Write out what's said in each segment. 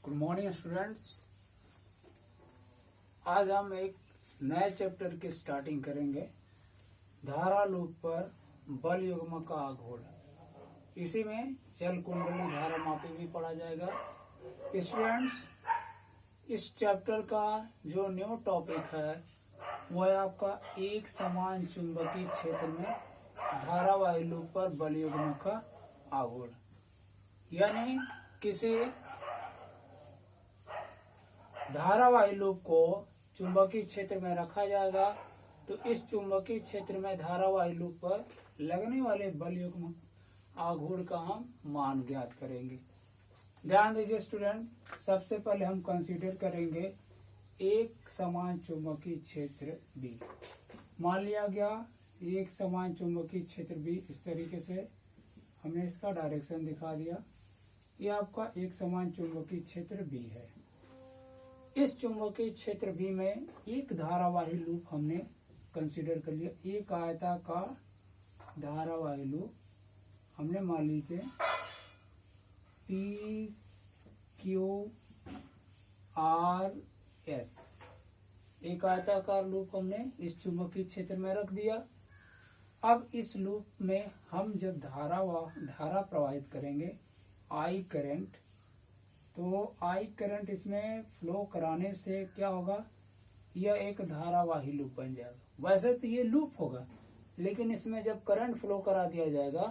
Good morning students. आज हम एक नए चैप्टर की स्टार्टिंग करेंगे। धारा लूप पर बल युग्म का आघूर्ण। इसी में चल कुंडली धारा मापी भी पढ़ा जाएगा। स्टूडेंट्स, इस चैप्टर का जो न्यू टॉपिक है वो है आपका एक समान चुंबकीय क्षेत्र में धारावाही लूप पर बल युग्म का आघूर्ण। यानी किसी धारावाही लूप को चुंबकीय क्षेत्र में रखा जाएगा तो इस चुंबकीय क्षेत्र में धारावाही लूप पर लगने वाले बल युग्म आघूर्ण का हम मान ज्ञात करेंगे। ध्यान दीजिए स्टूडेंट, सबसे पहले हम कंसीडर करेंगे एक समान चुंबकीय क्षेत्र बी। मान लिया गया एक समान चुंबकीय क्षेत्र बी। इस तरीके से हमने इसका डायरेक्शन दिखा दिया। ये आपका एक समान चुंबकीय क्षेत्र बी है। इस चुंबकीय क्षेत्र बी में एक धारावाही लूप हमने कंसीडर कर लिया। एक आयताकार धारावाही लूप हमने मान लीजिए पी क्यू आर एस। एक आयताकार लूप हमने इस चुंबकीय क्षेत्र में रख दिया। अब इस लूप में हम जब धारा प्रवाहित करेंगे आई करंट, तो आई करंट इसमें फ्लो कराने से क्या होगा, यह एक धारावाही लूप बन जाएगा। वैसे तो ये लूप होगा, लेकिन इसमें जब करंट फ्लो करा दिया जाएगा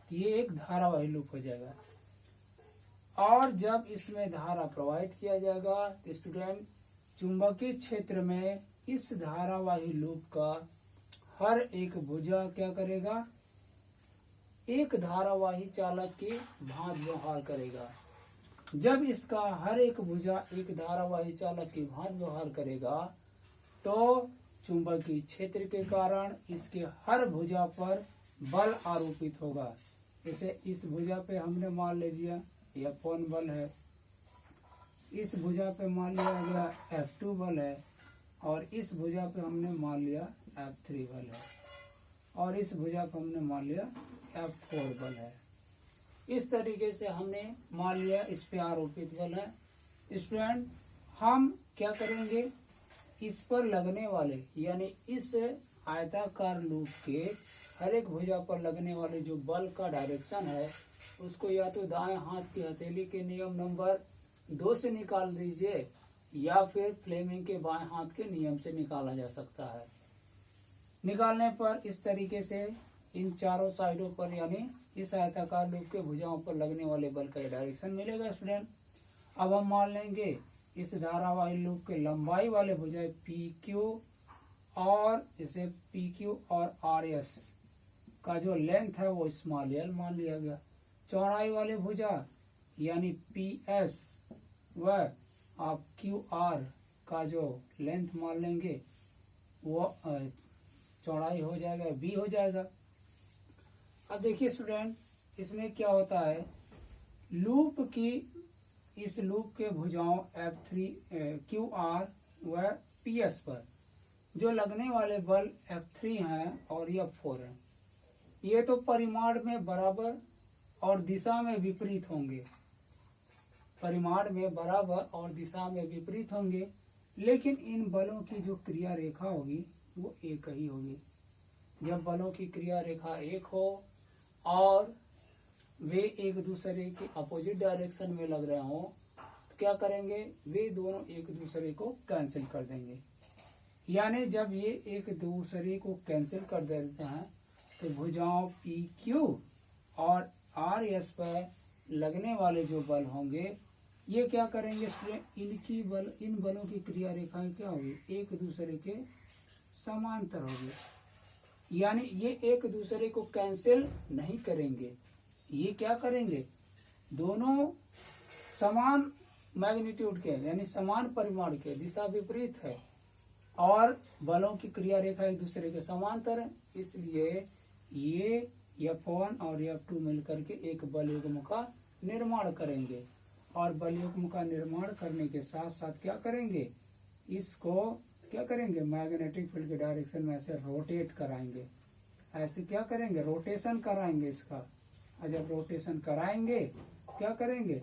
तो ये एक धारावाही लूप हो जाएगा। और जब इसमें धारा प्रवाहित किया जाएगा तो स्टूडेंट, चुंबकीय क्षेत्र में इस धारावाही लूप का हर एक भुजा क्या करेगा, एक धारावाही चालक की भांति व्यवहार करेगा। जब इसका हर एक भुजा एक धारावाही चालक की भांति व्यवहार करेगा तो चुंबकीय क्षेत्र के कारण इसके हर भुजा पर बल आरोपित होगा। जैसे इस भुजा पे हमने मान ले लिया F1 बल है, इस भुजा पे मान लिया गया F2 बल है, और इस भुजा पे हमने मान लिया F3 बल है, और इस भुजा पे हमने मान लिया F4 बल है। इस तरीके से हमने मान लिया इस पे आरोपित बल है। स्टूडेंट, हम क्या करेंगे, इस पर लगने वाले यानी इस आयताकार लूप के हर एक भुजा पर लगने वाले जो बल का डायरेक्शन है उसको या तो दाएं हाथ की हथेली के नियम नंबर 2 से निकाल दीजिए या फिर फ्लेमिंग के बाएं हाथ के नियम से निकाला जा सकता है। निकालने पर इस तरीके से इन चारों साइडों पर यानी इस आयताकार लूप के भुजाओं पर लगने वाले बल का डायरेक्शन मिलेगा। स्टूडेंट, अब हम मान लेंगे इस धारावाही लूप के लंबाई वाले भुजाएं पी क्यू और इसे पी क्यू और आर एस का जो लेंथ है वो स्मॉल एल मान लिया गया। चौड़ाई वाले भुजा यानी पी एस व आप क्यू आर का जो लेंथ मान लेंगे वो चौड़ाई हो जाएगा, बी हो जाएगा। अब देखिए स्टूडेंट, इसमें क्या होता है, लूप की इस लूप के भुजाओं F3 क्यू आर व पी एस पर जो लगने वाले बल F3 हैं और F4 हैं, ये तो परिमाण में बराबर और दिशा में विपरीत होंगे। परिमाण में बराबर और दिशा में विपरीत होंगे, लेकिन इन बलों की जो क्रिया रेखा होगी वो एक ही होगी। जब बलों की क्रिया रेखा एक हो और वे एक दूसरे के अपोजिट डायरेक्शन में लग रहे हो तो क्या करेंगे, वे दोनों एक दूसरे को कैंसिल कर देंगे। यानी जब ये एक दूसरे को कैंसिल कर देते हैं तो भुजाओं पी क्यू और आर एस पर लगने वाले जो बल होंगे ये क्या करेंगे, इन बलों की क्रिया रेखाएं क्या होगी, एक दूसरे के समांतर होगी। यानी ये एक दूसरे को कैंसिल नहीं करेंगे, ये क्या करेंगे, दोनों समान मैग्नीट्यूड के यानी समान परिमाण के, दिशा विपरीत है और बलों की क्रिया रेखा एक दूसरे के समांतर है। इसलिए ये F1 और F2 मिलकर के एक बल युग्म का निर्माण करेंगे, और बल युग्म का निर्माण करने के साथ साथ क्या करेंगे, इसको क्या करेंगे, मैग्नेटिक फील्ड के डायरेक्शन में ऐसे रोटेट कराएंगे। ऐसे क्या करेंगे, रोटेशन कराएंगे इसका। और जब रोटेशन कराएंगे क्या करेंगे,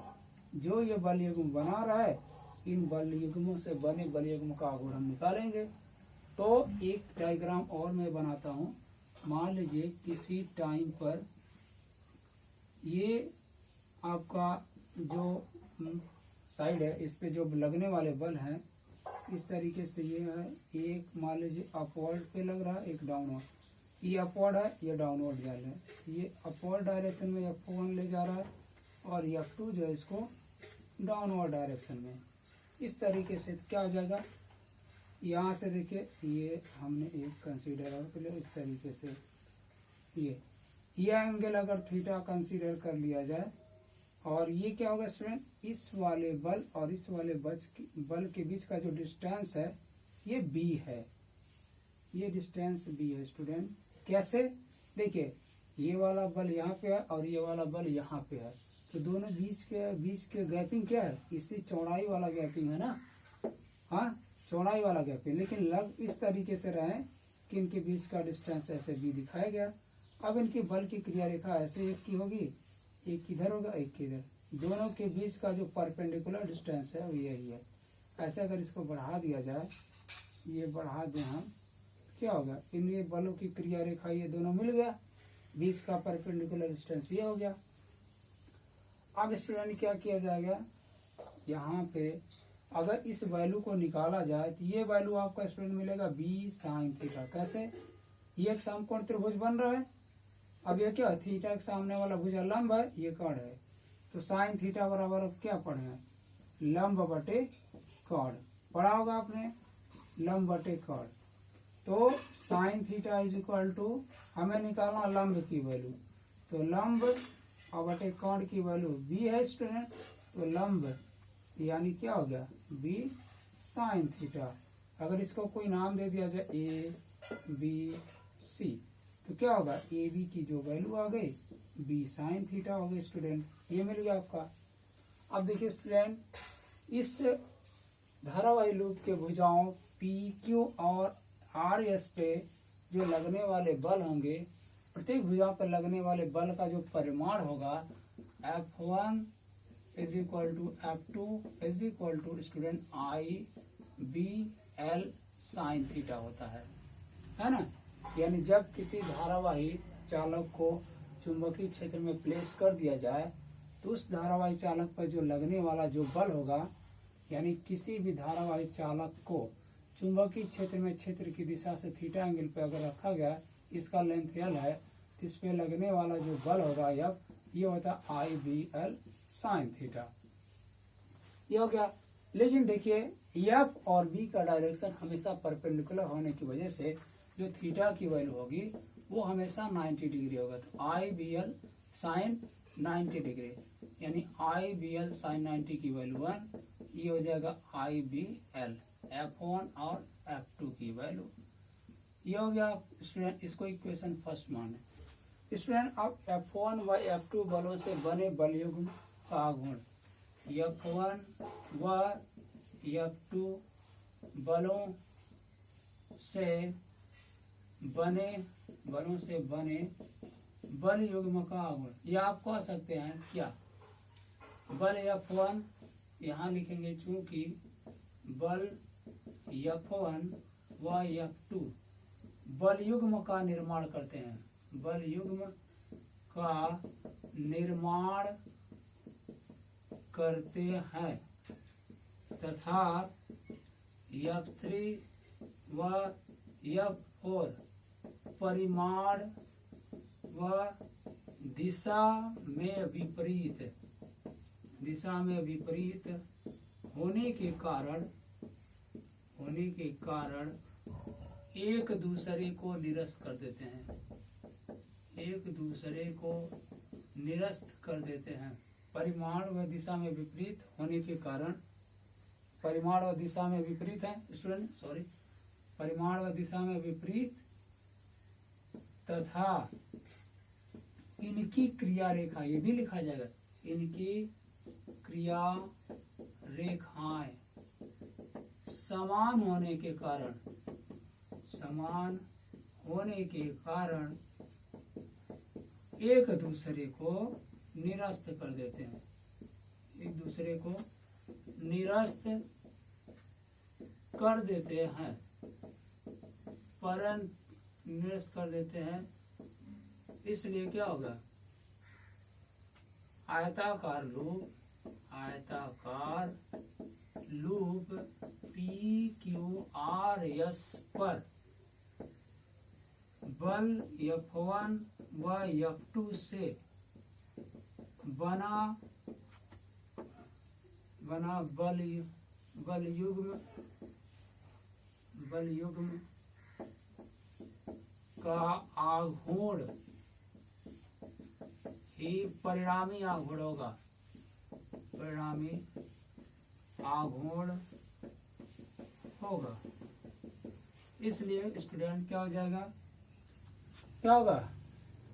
जो ये बल युग्म बना रहा है, इन बल युग्मों से बने बल युग्म का आघूर्ण हम निकालेंगे। तो एक डायग्राम और मैं बनाता हूँ। मान लीजिए किसी टाइम पर ये आपका जो साइड है, इस पे जो लगने वाले बल हैं इस तरीके से ये है। एक मान लीजिए अपवर्ड पे लग रहा है, एक डाउनवर्ड। ये अपवर्ड है, ये डाउनवर्ड जा रहा है। ये अपवर्ड डायरेक्शन में F1 ले जा रहा है और F2 जो है इसको डाउनवर्ड डायरेक्शन में। इस तरीके से क्या हो जाएगा, यहाँ से देखिए ये हमने एक कंसीडर कर लिया। इस तरीके से ये एंगल अगर थीटा कंसीडर कर लिया जाए, और ये क्या होगा स्टूडेंट, इस वाले बल और इस वाले बल के बीच का जो डिस्टेंस है ये b है। ये डिस्टेंस b है स्टूडेंट। कैसे, देखिए ये वाला बल यहाँ पे है और ये वाला बल यहाँ पे है, तो दोनों बीच के गैपिंग क्या है, इससे चौड़ाई वाला गैपिंग है ना। हाँ, चौड़ाई वाला गैपिंग, लेकिन लग इस तरीके से रहे कि इनके बीच का डिस्टेंस ऐसे b दिखाया गया। अब इनकी बल की क्रिया रेखा ऐसे एक की होगी, एक किधर होगा एक किधर, दोनों के बीच का जो परपेंडिकुलर डिस्टेंस है वो यही है। ऐसे अगर इसको बढ़ा दिया जाए, ये बढ़ा दें हम, क्या होगा, इन ये बलों की क्रिया रेखा ये दोनों मिल गया, बीच का परपेंडिकुलर डिस्टेंस ये हो गया। अब स्टूडेंट क्या किया जाएगा, यहाँ पे अगर इस वैल्यू को निकाला जाए तो ये वैल्यू आपका स्टूडेंट मिलेगा b sin थीटा। कैसे, ये एक समकोण त्रिभुज बन रहा है। अब ये क्या, थीटा के सामने वाला भुजा लंब है, ये कर्ण है, तो साइन थीटा बराबर क्या पढ़े हैं, लंब बटे कर्ण। पढ़ा होगा आपने, लंब बटे कर्ण। तो sine theta is equal to, हमें निकालना लंब की वैल्यू, तो लंब और बटे कर्ण की वैल्यू b है स्टूडेंट। तो लंब यानी क्या हो गया, b साइन थीटा। अगर इसको कोई नाम दे दिया जाए a b c, तो क्या होगा, ए बी की जो वैल्यू आ गई b साइन थीटा हो गई स्टूडेंट। ये मिल गया आपका। अब देखिए स्टूडेंट, इस धारावाही लूप के भुजाओं पी क्यू और आर एस पे जो लगने वाले बल होंगे, प्रत्येक भुजा पर लगने वाले बल का जो परिमाण होगा F1 is equal to F2 is equal to student I B L sine theta होता है ना। यानी जब किसी धारावाही चालक को चुंबकीय क्षेत्र में प्लेस कर दिया जाए, तो उस धारावाही चालक पर जो लगने वाला जो बल होगा, यानी किसी भी धारावाही चालक को चुंबकीय क्षेत्र में क्षेत्र की दिशा से थीटा एंगल पे अगर रखा गया, इसका लेंथ L है, तो इस पे लगने वाला जो बल होगा ये होता है आई बी एल साइन थीटा। ये हो गया। लेकिन देखिए F और B का डायरेक्शन हमेशा परपेंडिकुलर होने की वजह से जो थीटा की वैल्यू होगी वो हमेशा 90 डिग्री होगा। तो आई बी एल साइन 90 डिग्री, यानी आई बी एल साइन 90 की वैल्यू 1, ये हो जाएगा आई बी एल F1 और F2 की वैल्यू। ये हो गया स्टूडेंट, इसको इक्वेशन फर्स्ट माने स्टूडेंट। अब F1 व F2 बलों से बने बल युग्म का आघूर्ण, F1 व F2 बलों से बने बल युग्म का आघूर्ण, ये आप कह सकते हैं क्या, बल F1 यहाँ लिखेंगे, चूंकि बल F1 व F2 बल युग्म का निर्माण करते हैं, बल युग्म का निर्माण करते हैं, तथा F3 व F4 परिमाण व दिशा में विपरीत होने के कारण एक दूसरे को निरस्त कर देते हैं, परिमाण व दिशा में विपरीत होने के कारण, परिमाण व दिशा में विपरीत है स्टूडेंट, सॉरी, परिमाण व दिशा में विपरीत तथा इनकी क्रिया रेखा, ये भी लिखा जाएगा, इनकी क्रिया रेखाएं समान होने के कारण एक दूसरे को निरस्त कर देते हैं, एक दूसरे को निरस्त कर देते हैं, परंतु निरस्त कर देते हैं, इसलिए क्या होगा, आयताकार लूप PQRS पर बल F1 व F2 से बना बल युग्म का आघूर्ण ही परिणामी आघूर्ण होगा, परिणामी आघूर्ण होगा। इसलिए स्टूडेंट क्या हो जाएगा, क्या होगा,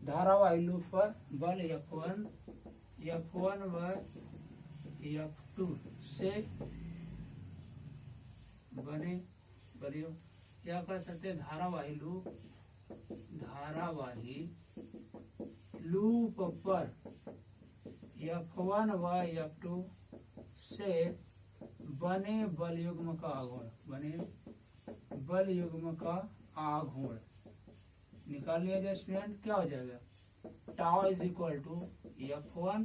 धारावाही लूप पर बल F1 व F2 से बने क्या कर सकते हैं, धारावाही लूप पर F1 व F2 से बने बल युग्म का आघूर्ण निकाल लिया जाए। स्टूडेंट क्या हो जाएगा, tau is equal to F1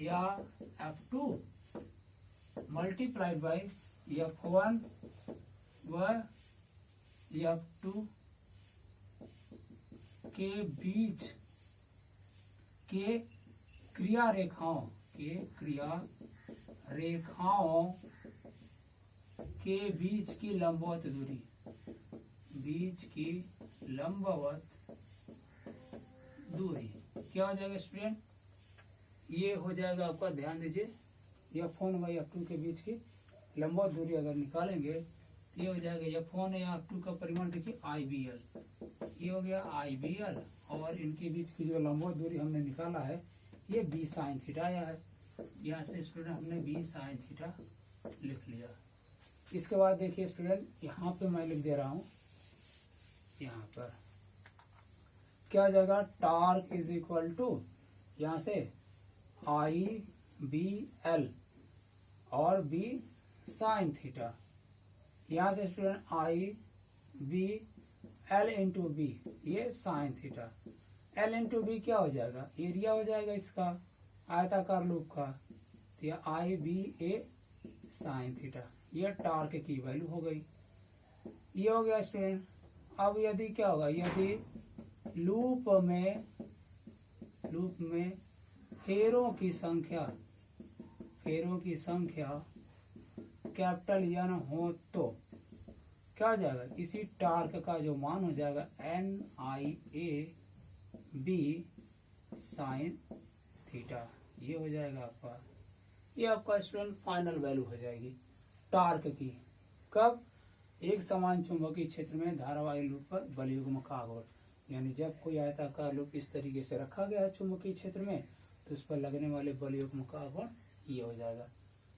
या F2 मल्टीप्लाइड बाई F1 व F2 के बीच के क्रिया रेखाओं के बीच की लंबवत दूरी क्या हो जाएगा स्टूडेंट, ये हो जाएगा आपका, ध्यान दीजिए, F1 व F2 के बीच की लंबवत दूरी अगर निकालेंगे तो ये हो जाएगा F1 या F2 का परिमाण देखिए IBL, ये हो गया IBL, और इनके बीच की जो लंबवत दूरी हमने निकाला है ये B sin थीटा आया है। यहाँ से स्टूडेंट हमने B sin थीटा लिख लिया। इसके बाद देखिए स्टूडेंट, यहाँ पे मैं लिख दे रहा हूँ, यहाँ पर क्या हो जाएगा, टॉर्क इज इक्वल टू यहाँ से IBL और B sin थीटा, यहाँ से स्टूडेंट IBL इंटू B ये sin theta, L into B क्या हो जाएगा, एरिया हो जाएगा इसका आयताकार लूप का, तो यह IBA sin थीटा, यह टॉर्क की वैल्यू हो गई। ये हो गया स्टूडेंट। अब यदि क्या होगा, यदि लूप में फेरों की संख्या कैपिटल N हो तो क्या हो जाएगा, इसी टार्क का जो मान हो जाएगा NIAB sin थीटा, ये हो जाएगा आपका, ये आपका स्टूडेंट फाइनल वैल्यू हो जाएगी टार्क की। कब, एक समान चुंबकीय क्षेत्र में धारावाही लूप पर बल युग्म का आघूर्ण, यानी जब कोई आयताकार लूप इस तरीके से रखा गया है चुंबकीय क्षेत्र में तो उस पर लगने वाले बल युग्म का आघूर्ण ये हो जाएगा।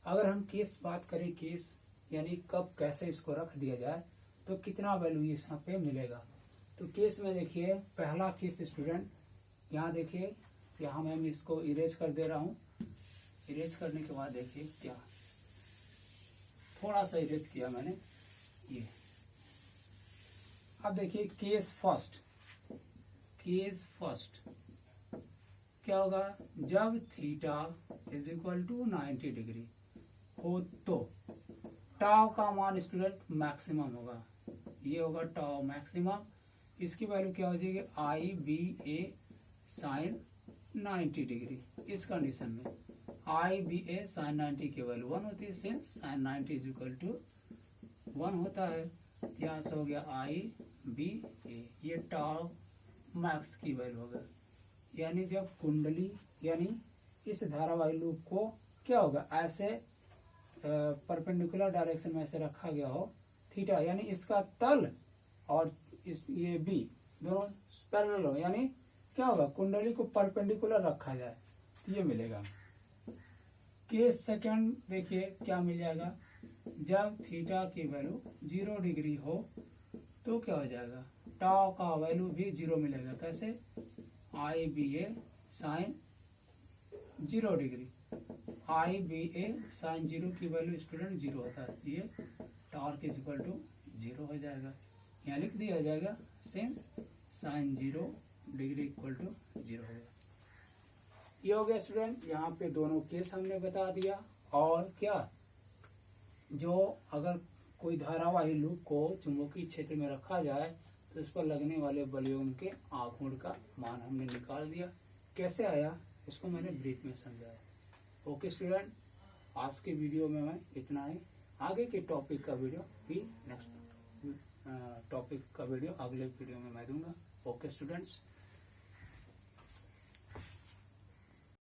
अगर हम केस बात करें, केस यानी कब कैसे इसको रख दिया जाए तो कितना वैल्यू यहाँ पे मिलेगा, तो केस में देखिए, पहला केस स्टूडेंट यहाँ देखिए, यहाँ मैं इसको इरेज कर दे रहा हूँ। इरेज करने के बाद देखिए क्या, थोड़ा सा इरेज किया मैंने ये। अब देखिए केस फर्स्ट क्या होगा, जब theta is equal to 90 degree हो तो टाउ का मान स्टूडेंट मैक्सिमम होगा, ये होगा टाउ मैक्सिमम। इसकी वैल्यू क्या हो जाएगी, IBA sin 90 डिग्री। इस कंडीशन में IBA sin 90 की वैल्यू 1 होती है, since sin 90 is equal to 1 होता है, यहाँ से हो गया IBA, ये टाउ मैक्स की वैल्यू होगा। यानी जब कुंडली यानी इस धारावाही लूप को क्या होगा, ऐसे परपेंडिकुलर डायरेक्शन में ऐसे रखा गया हो, थीटा यानी इसका तल और इस ये B दोनों पैरेलल हो, यानी क्या होगा, कुंडली को परपेंडिकुलर रखा जाए तो ये मिलेगा। केस सेकंड देखिए क्या मिल जाएगा, जब थीटा की वैल्यू 0 डिग्री हो तो क्या हो जाएगा, टाउ का वैल्यू भी 0 मिलेगा। कैसे, IBA sin 0 degree, I B A sine zero की वैल्यू स्टूडेंट जीरो होता है, ये torque is equal to zero हो जाएगा। यहाँ लिख दिया जाएगा since sine zero degree equal to zero हो गया। ये हो गया स्टूडेंट, यहाँ पे दोनों केस हमने बता दिया। और क्या, जो अगर कोई धारावाही लूप को चुंबकीय क्षेत्र में रखा जाए तो उस पर लगने वाले बलयों के आघूर्ण का मान हमने निकाल दिया। कैसे आया इसको मैंने ब्रीफ में समझाया। ओके स्टूडेंट, आज के वीडियो में मैं इतना ही। आगे के टॉपिक का वीडियो भी नेक्स्ट टॉपिक का वीडियो अगले वीडियो में मैं दूंगा। Okay students.